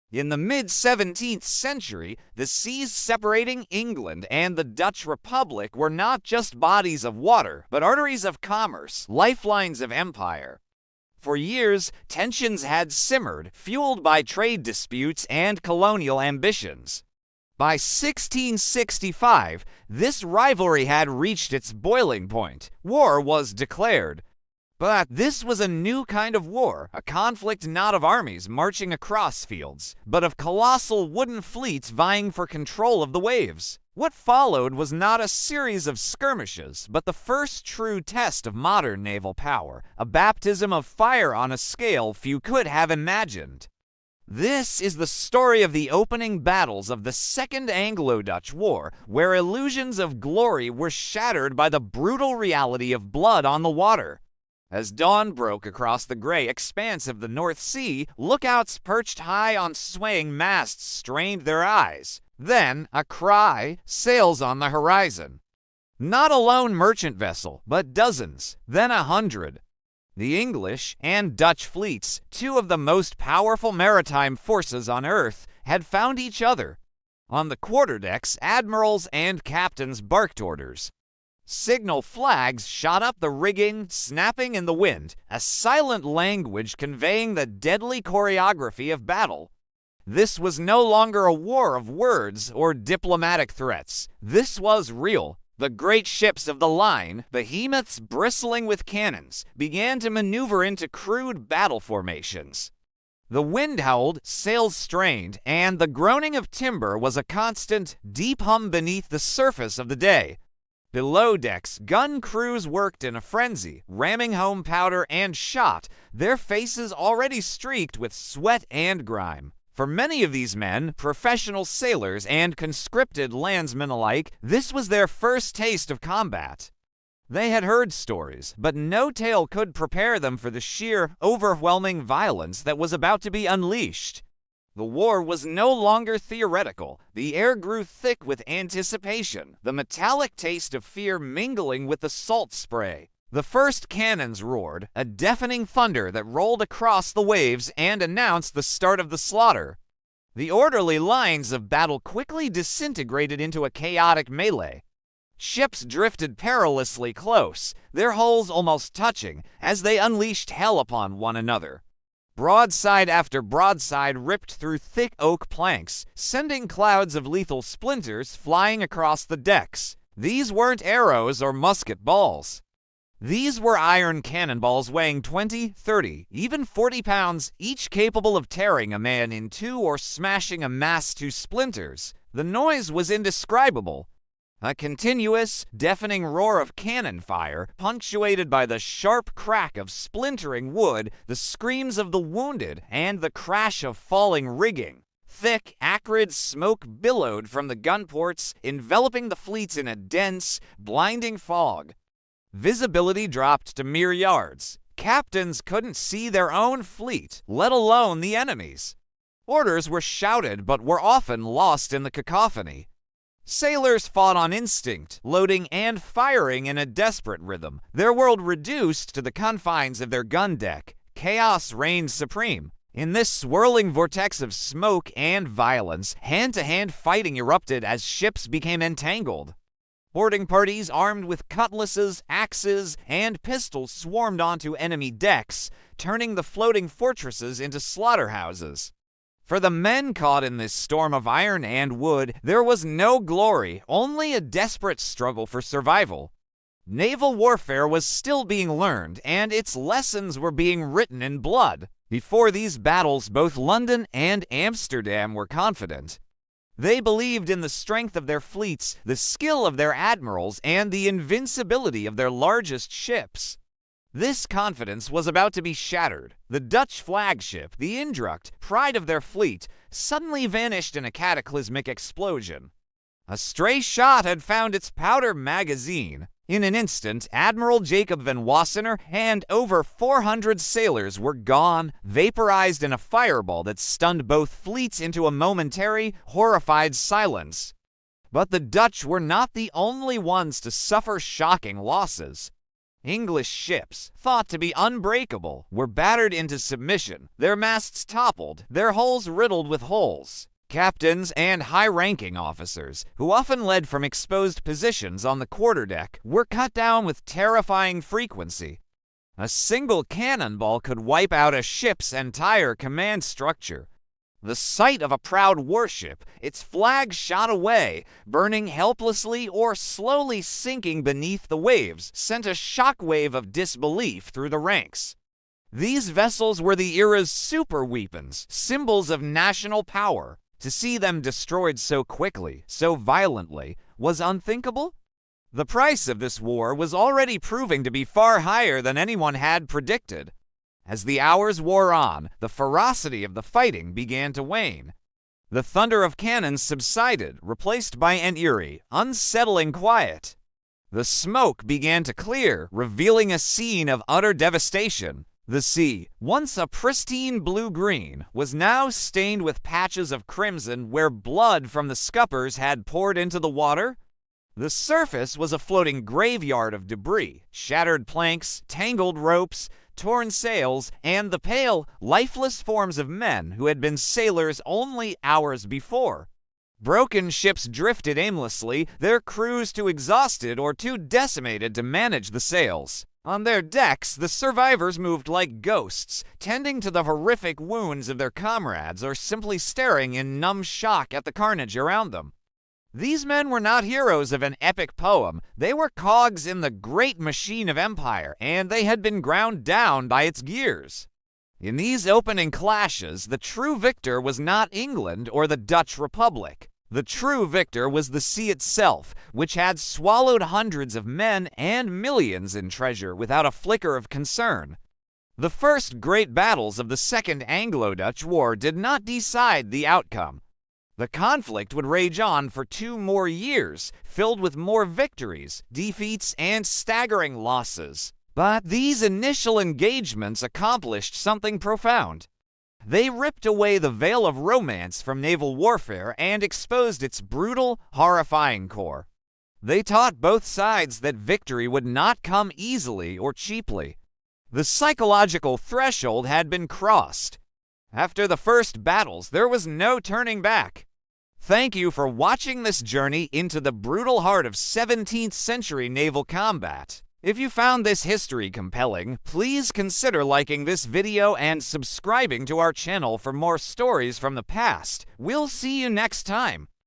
In the mid-17th century, the seas separating England and the Dutch Republic were not just bodies of water, but arteries of commerce, lifelines of empire. For years, tensions had simmered, fueled by trade disputes and colonial ambitions. By 1665, this rivalry had reached its boiling point. War was declared. But this was a new kind of war, a conflict not of armies marching across fields, but of colossal wooden fleets vying for control of the waves. What followed was not a series of skirmishes, but the first true test of modern naval power, a baptism of fire on a scale few could have imagined. This is the story of the opening battles of the Second Anglo-Dutch War, where illusions of glory were shattered by the brutal reality of blood on the water. As dawn broke across the gray expanse of the North Sea, lookouts perched high on swaying masts strained their eyes. Then, a cry, sails on the horizon. Not a lone merchant vessel, but dozens, then 100. The English and Dutch fleets, two of the most powerful maritime forces on Earth, had found each other. On the quarterdecks, admirals and captains barked orders. Signal flags shot up the rigging, snapping in the wind, a silent language conveying the deadly choreography of battle. This was no longer a war of words or diplomatic threats. This was real. The great ships of the line, behemoths bristling with cannons, began to maneuver into crude battle formations. The wind howled, sails strained, and the groaning of timber was a constant, deep hum beneath the surface of the day. Below decks, gun crews worked in a frenzy, ramming home powder and shot, their faces already streaked with sweat and grime. For many of these men, professional sailors and conscripted landsmen alike, this was their first taste of combat. They had heard stories, but no tale could prepare them for the sheer, overwhelming violence that was about to be unleashed. The war was no longer theoretical. The air grew thick with anticipation, the metallic taste of fear mingling with the salt spray. The first cannons roared, a deafening thunder that rolled across the waves and announced the start of the slaughter. The orderly lines of battle quickly disintegrated into a chaotic melee. Ships drifted perilously close, their hulls almost touching, as they unleashed hell upon one another. Broadside after broadside ripped through thick oak planks, sending clouds of lethal splinters flying across the decks. These weren't arrows or musket balls. These were iron cannonballs weighing 20, 30, even 40 pounds, each capable of tearing a man in two or smashing a mast to splinters. The noise was indescribable. A continuous, deafening roar of cannon fire, punctuated by the sharp crack of splintering wood, the screams of the wounded, and the crash of falling rigging. Thick, acrid smoke billowed from the gun ports, enveloping the fleets in a dense, blinding fog. Visibility dropped to mere yards. Captains couldn't see their own fleet, let alone the enemy's. Orders were shouted but were often lost in the cacophony. Sailors fought on instinct, loading and firing in a desperate rhythm, their world reduced to the confines of their gun deck. Chaos reigned supreme. In this swirling vortex of smoke and violence, hand-to-hand fighting erupted as ships became entangled. Boarding parties armed with cutlasses, axes, and pistols swarmed onto enemy decks, turning the floating fortresses into slaughterhouses. For the men caught in this storm of iron and wood, there was no glory, only a desperate struggle for survival. Naval warfare was still being learned, and its lessons were being written in blood. Before these battles, both London and Amsterdam were confident. They believed in the strength of their fleets, the skill of their admirals, and the invincibility of their largest ships. This confidence was about to be shattered. The Dutch flagship, the Indrucht, pride of their fleet, suddenly vanished in a cataclysmic explosion. A stray shot had found its powder magazine. In an instant, Admiral Jacob van Wassenaer and over 400 sailors were gone, vaporized in a fireball that stunned both fleets into a momentary, horrified silence. But the Dutch were not the only ones to suffer shocking losses. English ships, thought to be unbreakable, were battered into submission, their masts toppled, their hulls riddled with holes. Captains and high-ranking officers, who often led from exposed positions on the quarterdeck, were cut down with terrifying frequency. A single cannonball could wipe out a ship's entire command structure. The sight of a proud warship, its flag shot away, burning helplessly or slowly sinking beneath the waves, sent a shockwave of disbelief through the ranks. These vessels were the era's superweapons, symbols of national power. To see them destroyed so quickly, so violently, was unthinkable. The price of this war was already proving to be far higher than anyone had predicted. As the hours wore on, the ferocity of the fighting began to wane. The thunder of cannon subsided, replaced by an eerie, unsettling quiet. The smoke began to clear, revealing a scene of utter devastation. The sea, once a pristine blue-green, was now stained with patches of crimson where blood from the scuppers had poured into the water. The surface was a floating graveyard of debris, shattered planks, tangled ropes, torn sails, and the pale, lifeless forms of men who had been sailors only hours before. Broken ships drifted aimlessly, their crews too exhausted or too decimated to manage the sails. On their decks, the survivors moved like ghosts, tending to the horrific wounds of their comrades or simply staring in numb shock at the carnage around them. These men were not heroes of an epic poem. They were cogs in the great machine of empire, and they had been ground down by its gears. In these opening clashes, the true victor was not England or the Dutch Republic. The true victor was the sea itself, which had swallowed hundreds of men and millions in treasure without a flicker of concern. The first great battles of the Second Anglo-Dutch War did not decide the outcome. The conflict would rage on for 2 more years, filled with more victories, defeats, and staggering losses. But these initial engagements accomplished something profound. They ripped away the veil of romance from naval warfare and exposed its brutal, horrifying core. They taught both sides that victory would not come easily or cheaply. The psychological threshold had been crossed. After the first battles, there was no turning back. Thank you for watching this journey into the brutal heart of 17th century naval combat. If you found this history compelling, please consider liking this video and subscribing to our channel for more stories from the past. We'll see you next time.